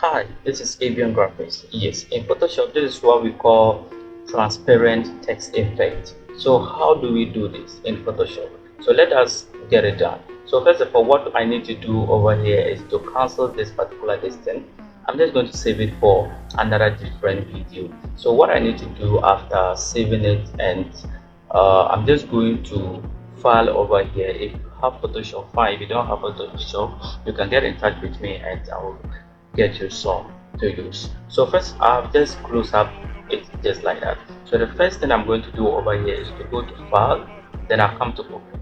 Hi, this is Avian Graphics. Yes, in Photoshop, this is what we call transparent text effect. So how do we do this in Photoshop? So let us get it done. So first of all, what I need to do over here is to cancel this particular distance. I'm just going to save it for another different video. So what I need to do after saving it, and I'm just going to file over here. If you have Photoshop, fine. If you don't have Photoshop, you can get in touch with me and I will get you some to use. So first, I've just close up it just like that. So the first thing I'm going to do over here is to go to file, then I'll come to open.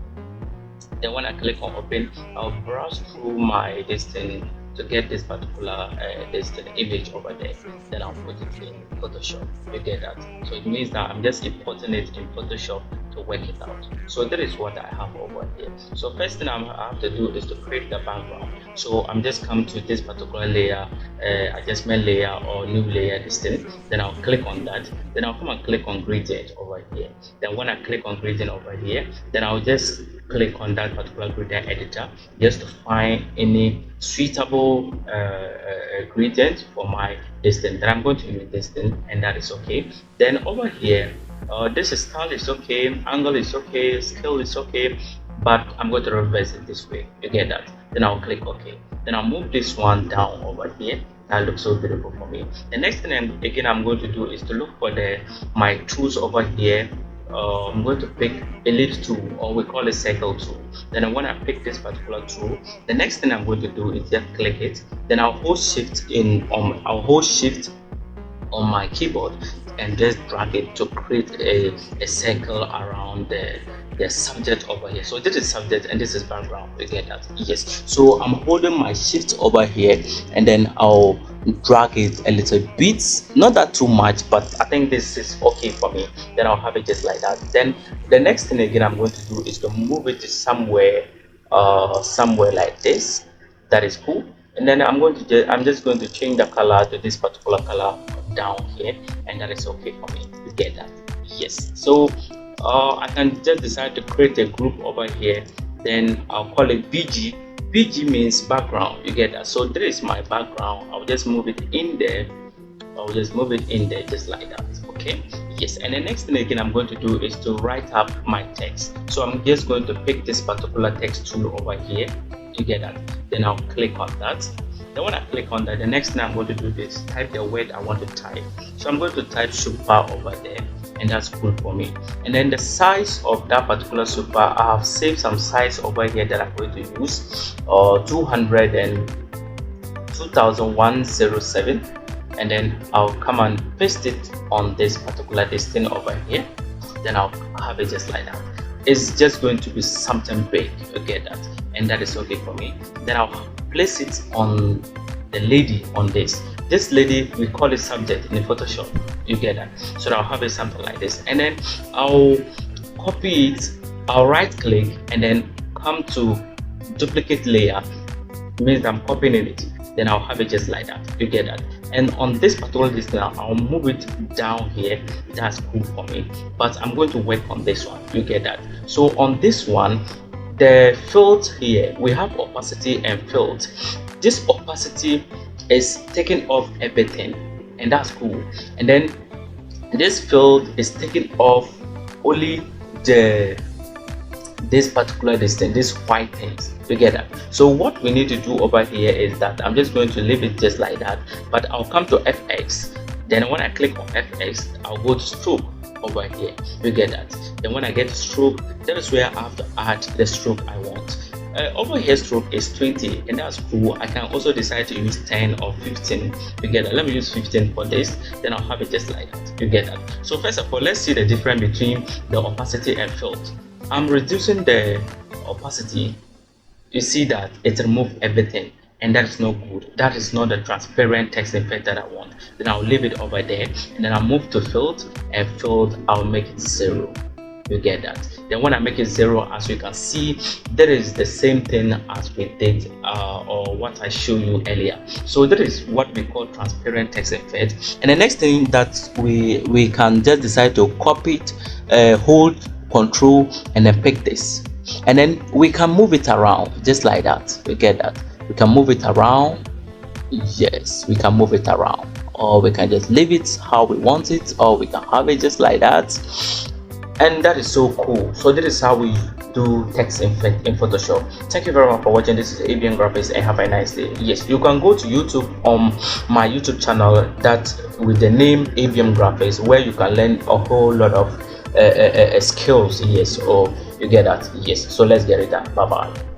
Then when I click on open, I'll browse through my distance to get this particular image over there. Then I'll put it in Photoshop. You get that? So it means that I'm just importing it in Photoshop to work it out. So that is what I have over here. So first thing I have to do is to create the background. So I'm just come to this particular layer, adjustment layer or new layer distance. Then I'll click on that. Then I'll come and click on gradient over here. Then when I click on gradient over here, then I'll just click on that particular gradient editor just to find any suitable gradient for my distance. Then I'm going to use distance, and that is okay. Then over here, this style is okay, angle is okay, scale is okay, but I'm going to reverse it this way. You get that? Then I'll click OK. Then I'll move this one down over here. That looks so beautiful for me. The next thing again I'm going to do is to look for my tools over here. I'm going to pick ellipse tool, or we call it circle tool. Then when I pick this particular tool, the next thing I'm going to do is just click it. Then I'll hold shift on my keyboard and just drag it to create a circle around the subject over here. So this is subject and this is background. You get that? Yes. So I'm holding my shift over here and then I'll drag it a little bit, not that too much, but I think this is okay for me. Then I'll have it just like that. Then the next thing again I'm going to do is to move it to somewhere like this. That is cool. And then I'm just going to change the color to this particular color down here, and that is okay for me. You get that? Yes. So I can just decide to create a group over here. Then I'll call it BG. BG means background. You get that? So this is my background. I'll just move it in there. Just like that. Okay. Yes. And the next thing again I'm going to do is to write up my text. So I'm just going to pick this particular text tool over here. You get that? Then I'll click on that. Then when I click on that, the next thing I'm going to do is type the word I want to type. So I'm going to type super over there, and that's cool for me. And then the size of that particular super, I have saved some size over here that I'm going to use, 200 and 2107. And then I'll come and paste it on this particular distance over here. Then I'll have it just like that. It's just going to be something big. You get that? And that is okay for me. Then I'll place it on the lady on this lady, we call it subject in Photoshop. You get that? So I'll have it something like this, and then I'll copy it. I'll right click and then come to duplicate layer. It means I'm copying it. Then I'll have it just like that. You get that? And on this particular distance, I'll move it down here. That's cool for me, but I'm going to work on this one. You get that? So on this one, the field here, we have opacity and field. This opacity is taking off everything, and that's cool. And then this field is taking off only this particular distance, this white things. You get that? So what we need to do over here is that I'm just going to leave it just like that, but I'll come to FX. Then when I click on FX, I'll go to stroke over here. You get that? Then when I get stroke, that is where I have to add the stroke I want. Over here stroke is 20, and that's cool. I can also decide to use 10 or 15. You get that? Let me use 15 for this. Then I'll have it just like that. You get that? So first of all, let's see the difference between the opacity and field. I'm reducing the opacity. You see that it removes everything, and that is not good. That is not the transparent text effect that I want. Then I'll leave it over there, and then I'll move to field, and field I'll make it 0. You get that? Then when I make it 0, as you can see, that is the same thing as we did or what I showed you earlier. So that is what we call transparent text effect. And the next thing that we can just decide to copy it, hold control and then pick this, and then we can move it around just like that. You get that? We can move it around Yes, we can move it around, or we can just leave it how we want it, or we can have it just like that. And that is so cool. So this is how we do text effect in Photoshop. Thank you very much for watching. This is ABM Graphics, and have a nice day. Yes, you can go to YouTube on my YouTube channel that with the name ABM Graphics, where you can learn a whole lot of skills. Yes, or you get that. Yes, so let's get it done. Bye bye.